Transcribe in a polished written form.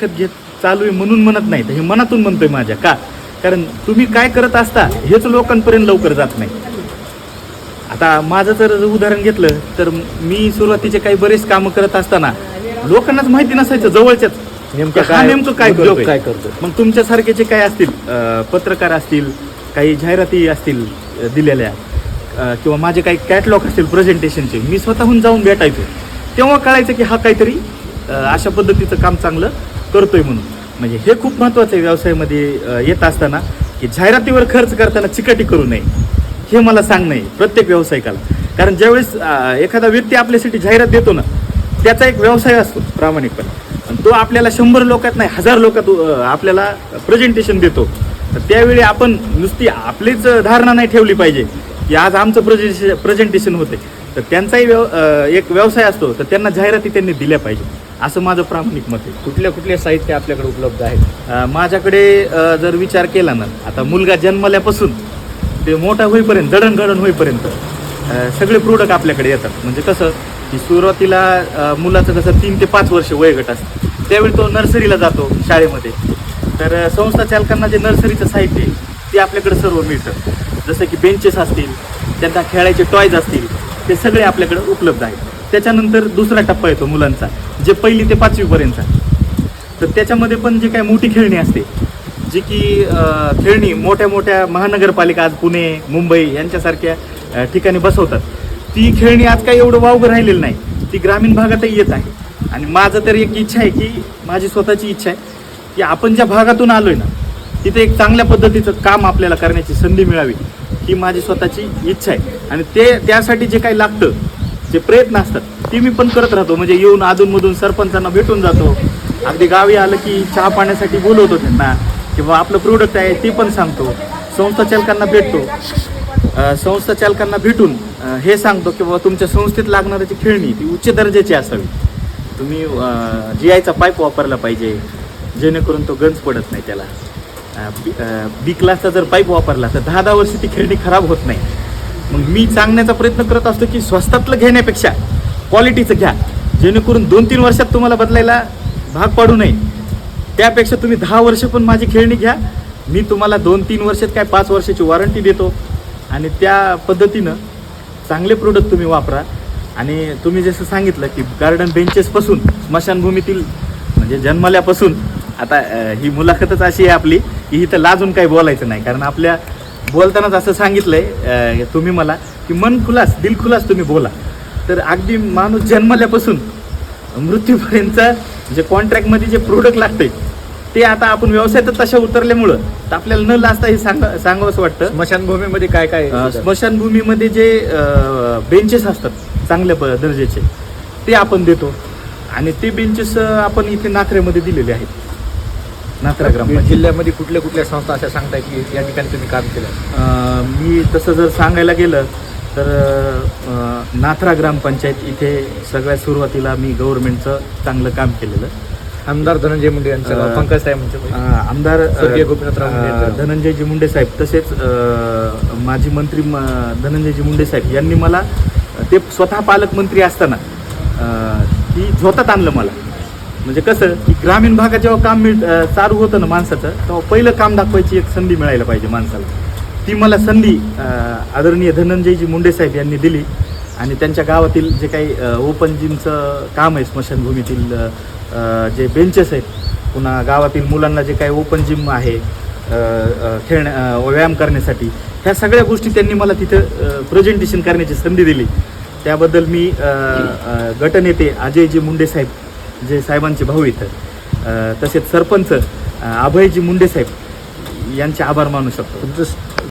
घेत चालू आहे म्हणून म्हणत नाही, हे मनातून म्हणतोय माझ्या. का? कारण तुम्ही काय करत असता हेच लोकांपर्यंत लवकर जात नाही. आता माझं जर उदाहरण घेतलं तर मी सुरुवातीचे काही बरेच कामं करत असताना लोकांनाच माहिती नसायचं जवळच्याच नेमकं काय करतो. मग तुमच्यासारखे जे काय असतील पत्रकार असतील, काही जाहिराती असतील दिलेल्या किंवा माझे काही कॅटलॉग असतील प्रेझेंटेशनचे, मी स्वतःहून जाऊन भेटायचो. तेव्हा कळायचं की हा काहीतरी अशा पद्धतीचं काम चांगलं करतोय म्हणून. म्हणजे हे खूप महत्त्वाचं आहे व्यवसायामध्ये येत असताना, की जाहिरातीवर खर्च करताना चिकाटी करू नये, हे मला सांगणं आहे प्रत्येक व्यावसायिकाला. कारण ज्यावेळेस एखादा व्यक्ती आपल्यासाठी जाहिरात देतो ना, त्याचा एक व्यवसाय असतो प्रामाणिकपणे, आणि तो आपल्याला 100 लोकात नाही 1000 लोकात आपल्याला प्रेझेंटेशन देतो. तर त्यावेळी आपण नुसती आपलीच धारणा नाही ठेवली पाहिजे की आज आमचं प्रेझेंटेशन होते, तर त्यांचाही एक व्यवसाय असतो, तर त्यांना जाहिराती त्यांनी दिल्या पाहिजे, असं माझं प्रामाणिक मत आहे. कुठले साहित्य आपल्याकडे उपलब्ध आहे? माझ्याकडे जर विचार केला ना, आता मुलगा जन्मल्यापासून ते मोठा होईपर्यंत, जडणघडण होईपर्यंत सगळे प्रोडक्ट आपल्याकडे येतात. म्हणजे कसं की सुरुवातीला मुलाचं कसं 3 ते 5 वर्ष वयोगट असतं, त्यावेळी तो नर्सरीला जातो शाळेमध्ये. तर संस्था चालकांना जे नर्सरीचं साहित्य आहे ते आपल्याकडे सर्व मिळतं. जसं की बेंचेस असतील, त्यांना खेळायचे टॉयज असतील, ते सगळे आपल्याकडे उपलब्ध आहेत. त्याच्यानंतर दुसरा टप्पा येतो मुलांचा, जे 1ली ते 5वीपर्यंतचा. तर त्याच्यामध्ये पण जे काही मोठी खेळणी असते, जी की खेळणी मोठ्या मोठ्या महानगरपालिका आज पुणे मुंबई यांच्यासारख्या ठिकाणी बसवतात, ती खेळणी आज काही एवढं वावगं राहिलेलं नाही, ती ग्रामीण भागातही येत आहे. आणि माझं तर एक इच्छा आहे, की माझी स्वतःची इच्छा आहे की आपण ज्या भागातून आलोय ना, तिथे एक चांगल्या पद्धतीचं काम आपल्याला करण्याची संधी मिळावी, ही माझी स्वतःची इच्छा आहे. आणि त्यासाठी जे काही लागतं, जे प्रयत्न असतात, ते मी पण करत राहतो. म्हणजे येऊन अधूनमधून सरपंचांना भेटून जातो, अगदी गावी आलं की चहा पाण्यासाठी बोलवतो त्यांना, किंवा आपलं प्रोडक्ट आहे ते पण सांगतो. संस्था चालकांना भेटतो, संस्था चालकांना भेटून हे सांगतो की बाबा तुमच्या संस्थेत लागणाऱ्याची खेळणी ती उच्च दर्जाची असावी, तुम्ही GIचा पाईप वापरला पाहिजे, जेणेकरून तो गंज पडत नाही त्याला. B क्लासचा जर पाईप वापरला तर 10-10 वर्ष ती खेळणी खराब होत नाही. मग मी सांगण्याचा प्रयत्न करत असतो की स्वस्तातलं घेण्यापेक्षा क्वालिटीचं घ्या, जेणेकरून 2-3 वर्षात तुम्हाला बदलायला भाग पाडू नये. त्यापेक्षा तुम्ही 10 वर्ष पण माझी खेळणी घ्या, मी तुम्हाला 2-3 वर्षात काय 5 वर्षाची वॉरंटी देतो. आणि त्या पद्धतीनं चांगले प्रोडक्ट तुम्ही वापरा. आणि तुम्ही जसं सांगितलं की गार्डन बेंचेसपासून स्मशानभूमीतील, म्हणजे जन्मल्यापासून, आता ही मुलाखतच अशी आहे आपली की इथं लाजून काही बोलायचं नाही. कारण आपल्या बोलतानाच असं सांगितलंय तुम्ही मला की मन खुलास दिलखुलास तुम्ही बोला. तर अगदी माणूस जन्मल्यापासून मृत्यूपर्यंत जे कॉन्ट्रॅक्टमध्ये जे प्रोडक्ट लागते, ते आता आपण व्यवसायात तशा उतरल्यामुळं तर आपल्याला न लाजता हे सांगावंसं वाटतं. स्मशानभूमीमध्ये काय स्मशानभूमीमध्ये जे बेंचेस असतात चांगल्या दर्जाचे, ते आपण देतो. आणि ते बेंचेस आपण इथे नाथऱ्यामध्ये दिलेले आहेत. नाथरा ग्रामपंचायत जिल्ह्यामध्ये कुठल्या संस्था अशा सांगताय की या ठिकाणी तुम्ही काम केलं? मी तसं जर सांगायला गेलं तर नाथरा ग्रामपंचायत इथे सगळ्यात सुरुवातीला मी गव्हर्नमेंटचं चांगलं काम केलेलं. आमदार धनंजय मुंडे यांचं, पंकज साहेब, आमदार गोपीनाथराव धनंजयजी मुंडे साहेब, तसेच माजी मंत्री धनंजयजी मुंडे साहेब यांनी मला, ते स्वतः पालकमंत्री असताना ती झोतात आणलं मला. म्हणजे कसं की ग्रामीण भागात जेव्हा काम चालू होतं ना माणसाचं, तेव्हा पहिलं काम दाखवायची एक संधी मिळायला पाहिजे माणसाला. ती मला संधी आदरणीय धनंजयजी मुंडे साहेब यांनी दिली. आणि त्यांच्या गावातील जे काही ओपन जिमचं काम आहे, स्मशानभूमीतील जे बेंचेस आहेत, पुन्हा गावातील मुलांना जे काही ओपन जिम आहे व्यायाम करण्यासाठी, ह्या सगळ्या गोष्टी त्यांनी मला तिथं प्रेझेंटेशन करण्याची संधी दिली. त्याबद्दल मी गटनेते अजयजी मुंडे साहेब, जे साहेबांचे भाऊ इथं, तसेच सरपंच अभयजी मुंडे साहेब यांचे आभार मानू शकतो. तुमचं